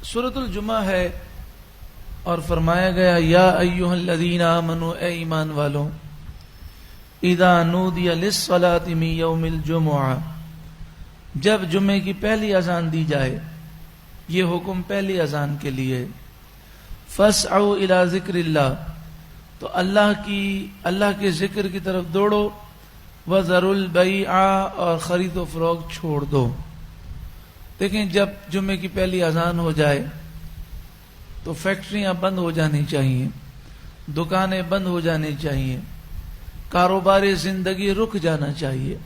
سورۃ الجمعہ ہے اور فرمایا گیا یا ایھا الذین آمنوا اے ایمان والوں اذا نودی للصلاۃ من یوم الجمعہ جب جمعے کی پہلی اذان دی جائے، یہ حکم پہلی اذان کے لیے، فاسعوا الی ذکر اللہ تو اللہ کے ذکر کی طرف دوڑو، وذروا البیع اور خرید و فروخت چھوڑ دو۔ دیکھیں جب جمعے کی پہلی اذان ہو جائے تو فیکٹریاں بند ہو جانی چاہیے، دکانیں بند ہو جانی چاہیے، کاروبار زندگی رک جانا چاہیے۔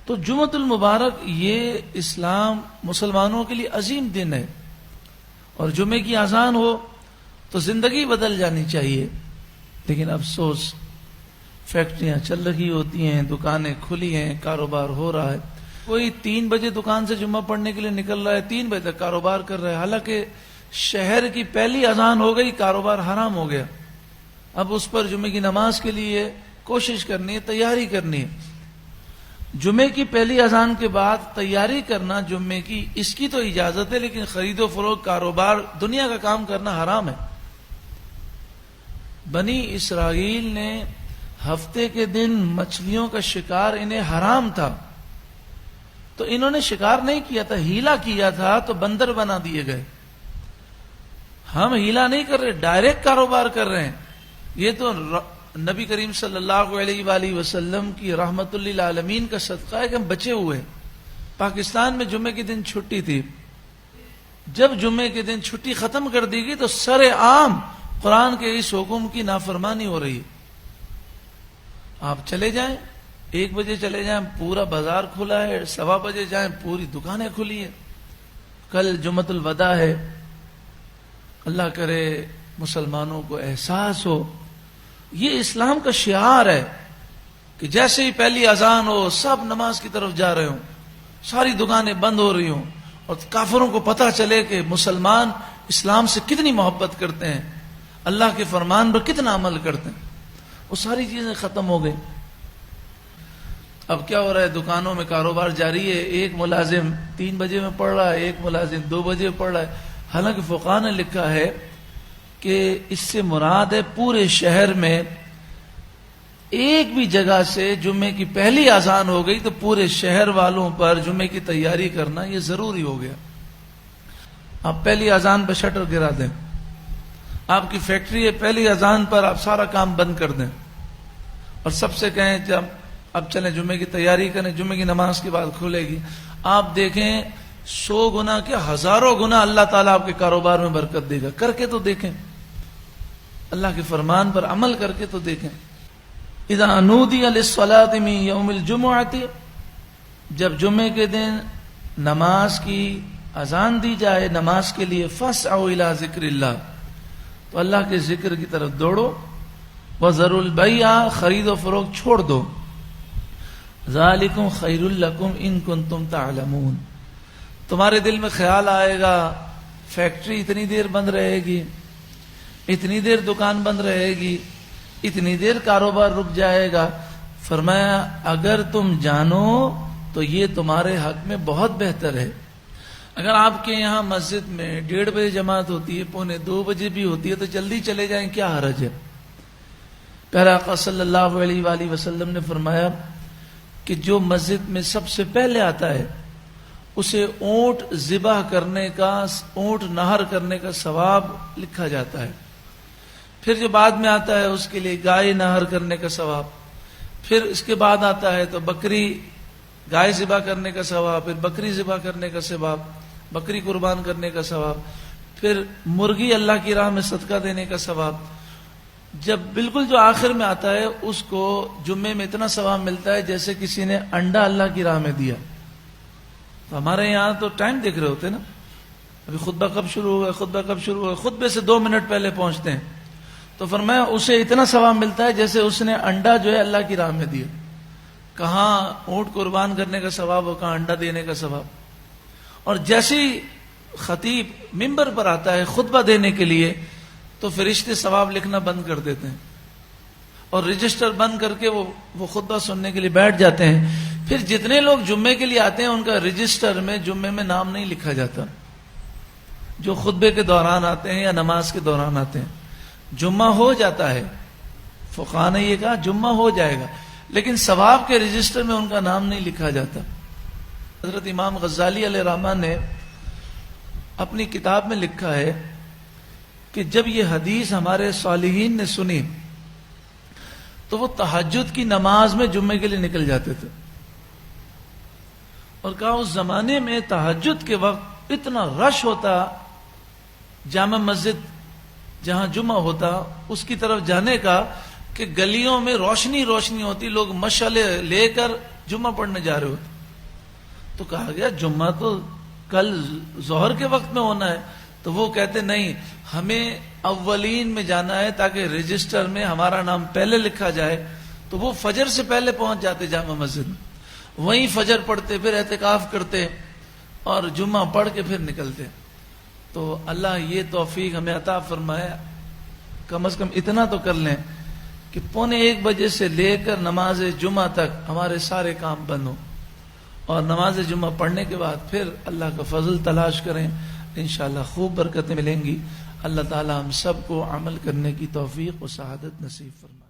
تو جمعۃ المبارک یہ اسلام مسلمانوں کے لیے عظیم دن ہے، اور جمعے کی اذان ہو تو زندگی بدل جانی چاہیے۔ لیکن افسوس فیکٹریاں چل رہی ہوتی ہیں، دکانیں کھلی ہیں، کاروبار ہو رہا ہے، کوئی 3 بجے دکان سے جمعہ پڑھنے کے لیے نکل رہا ہے، 3 بجے تک کاروبار کر رہا ہے، حالانکہ شہر کی پہلی اذان ہو گئی، کاروبار حرام ہو گیا۔ اب اس پر جمعے کی نماز کے لیے کوشش کرنی ہے، تیاری کرنی ہے۔ جمعے کی پہلی اذان کے بعد تیاری کرنا جمعے کی، اس کی تو اجازت ہے، لیکن خرید و فروخت، کاروبار، دنیا کا کام کرنا حرام ہے۔ بنی اسرائیل نے ہفتے کے دن مچھلیوں کا شکار انہیں حرام تھا، تو انہوں نے شکار نہیں کیا تھا، ہیلا کیا تھا، تو بندر بنا دیے گئے۔ ہم ہیلا نہیں کر رہے، ڈائریکٹ کاروبار کر رہے ہیں۔ یہ تو نبی کریم صلی اللہ علیہ وآلہ وسلم کی رحمت للعالمین کا صدقہ ہے کہ ہم بچے ہوئے۔ پاکستان میں جمعے کے دن چھٹی تھی، جب جمعے کے دن چھٹی ختم کر دی گئی تو سر عام قرآن کے اس حکم کی نافرمانی ہو رہی ہے۔ آپ چلے جائیں، 1 بجے چلے جائیں، پورا بازار کھلا ہے، 1:15 بجے جائیں، پوری دکانیں کھلی ہیں۔ کل جمعۃ الوداع ہے، اللہ کرے مسلمانوں کو احساس ہو، یہ اسلام کا شعار ہے کہ جیسے ہی پہلی اذان ہو سب نماز کی طرف جا رہے ہوں، ساری دکانیں بند ہو رہی ہوں، اور کافروں کو پتہ چلے کہ مسلمان اسلام سے کتنی محبت کرتے ہیں، اللہ کے فرمان پر کتنا عمل کرتے ہیں، وہ ساری چیزیں ختم ہو گئی۔ اب کیا ہو رہا ہے، دکانوں میں کاروبار جاری ہے، ایک ملازم 3 بجے میں پڑھ رہا ہے، ایک ملازم 2 بجے پڑھ رہا ہے۔ حالانکہ فقہاء نے لکھا ہے کہ اس سے مراد ہے پورے شہر میں ایک بھی جگہ سے جمعے کی پہلی اذان ہو گئی تو پورے شہر والوں پر جمعے کی تیاری کرنا یہ ضروری ہو گیا۔ آپ پہلی اذان پہ شٹر گرا دیں، آپ کی فیکٹری ہے، پہلی اذان پر آپ سارا کام بند کر دیں، اور سب سے کہیں جب اب چلیں جمعے کی تیاری کریں، جمعے کی نماز کے بعد کھلے گی۔ آپ دیکھیں 100 گنا کیا 1000 گنا اللہ تعالیٰ آپ کے کاروبار میں برکت دے گا۔ کر کے تو دیکھیں، اللہ کے فرمان پر عمل کر کے تو دیکھیں۔ اذا نودی للصلاۃ من یوم الجمعۃ جب جمعے کے دن نماز کی اذان دی جائے نماز کے لیے، فاسعوا الی ذکر اللہ تو اللہ کے ذکر کی طرف دوڑو، وذروا البیع خرید و فروخت چھوڑ دو، ذالکم خیر لکم ان کنتم تعلمون تمہارے دل میں خیال آئے گا فیکٹری اتنی دیر بند رہے گی، اتنی دیر دکان بند رہے گی، اتنی دیر کاروبار رک جائے گا۔ فرمایا اگر تم جانو تو یہ تمہارے حق میں بہت بہتر ہے۔ اگر آپ کے یہاں مسجد میں 1:30 بجے جماعت ہوتی ہے، 1:45 بجے بھی ہوتی ہے، تو جلدی چلے جائیں، کیا حرج ہے؟ پیارے آقا صلی اللہ علیہ وآلہ وسلم نے فرمایا کہ جو مسجد میں سب سے پہلے آتا ہے اسے اونٹ ذبح کرنے کا، اونٹ نہر کرنے کا ثواب لکھا جاتا ہے۔ پھر جو بعد میں آتا ہے اس کے لیے گائے نہر کرنے کا ثواب، پھر اس کے بعد آتا ہے تو بکری، گائے ذبح کرنے کا ثواب، پھر بکری ذبح کرنے کا ثواب، بکری قربان کرنے کا ثواب، پھر مرغی اللہ کی راہ میں صدقہ دینے کا ثواب۔ جب بالکل جو آخر میں آتا ہے اس کو جمعے میں اتنا ثواب ملتا ہے جیسے کسی نے انڈا اللہ کی راہ میں دیا۔ تو ہمارے یہاں تو ٹائم دیکھ رہے ہوتے نا، ابھی خطبہ کب شروع ہوگا، خطبہ کب شروع ہوگا، خطبے سے 2 منٹ پہلے پہنچتے ہیں، تو فرمایا اسے اتنا ثواب ملتا ہے جیسے اس نے انڈا جو ہے اللہ کی راہ میں دیا۔ کہاں اونٹ قربان کرنے کا ثواب ہو، کہاں انڈا دینے کا ثواب۔ اور جیسے ہی خطیب منبر پر آتا ہے خطبہ دینے کے لیے تو فرشتے ثواب لکھنا بند کر دیتے ہیں، اور رجسٹر بند کر کے وہ خطبہ سننے کے لیے بیٹھ جاتے ہیں۔ پھر جتنے لوگ جمعے کے لیے آتے ہیں ان کا رجسٹر میں جمعے میں نام نہیں لکھا جاتا، جو خطبے کے دوران آتے ہیں یا نماز کے دوران آتے ہیں، جمعہ ہو جاتا ہے، فقہاء نے یہ کہا جمعہ ہو جائے گا، لیکن ثواب کے رجسٹر میں ان کا نام نہیں لکھا جاتا۔ حضرت امام غزالی علیہ الرحمہ نے اپنی کتاب میں لکھا ہے کہ جب یہ حدیث ہمارے صالحین نے سنی تو وہ تہجد کی نماز میں جمعے کے لیے نکل جاتے تھے، اور کہا اس زمانے میں تہجد کے وقت اتنا رش ہوتا، جامع مسجد جہاں جمعہ ہوتا اس کی طرف جانے کا کہ گلیوں میں روشنی روشنی ہوتی، لوگ مشعلے لے کر جمعہ پڑھنے جا رہے ہوتے۔ تو کہا گیا جمعہ تو کل ظہر کے وقت میں ہونا ہے، تو وہ کہتے نہیں، ہمیں اولین میں جانا ہے تاکہ رجسٹر میں ہمارا نام پہلے لکھا جائے۔ تو وہ فجر سے پہلے پہنچ جاتے جامع مسجد میں، وہیں فجر پڑھتے، پھر اعتکاف کرتے اور جمعہ پڑھ کے پھر نکلتے۔ تو اللہ یہ توفیق ہمیں عطا فرمائے، کم از کم اتنا تو کر لیں کہ 12:45 بجے سے لے کر نماز جمعہ تک ہمارے سارے کام بند ہوں، اور نماز جمعہ پڑھنے کے بعد پھر اللہ کا فضل تلاش کریں، انشاءاللہ خوب برکتیں ملیں گی۔ اللہ تعالی ہم سب کو عمل کرنے کی توفیق و سعادت نصیب فرمائے۔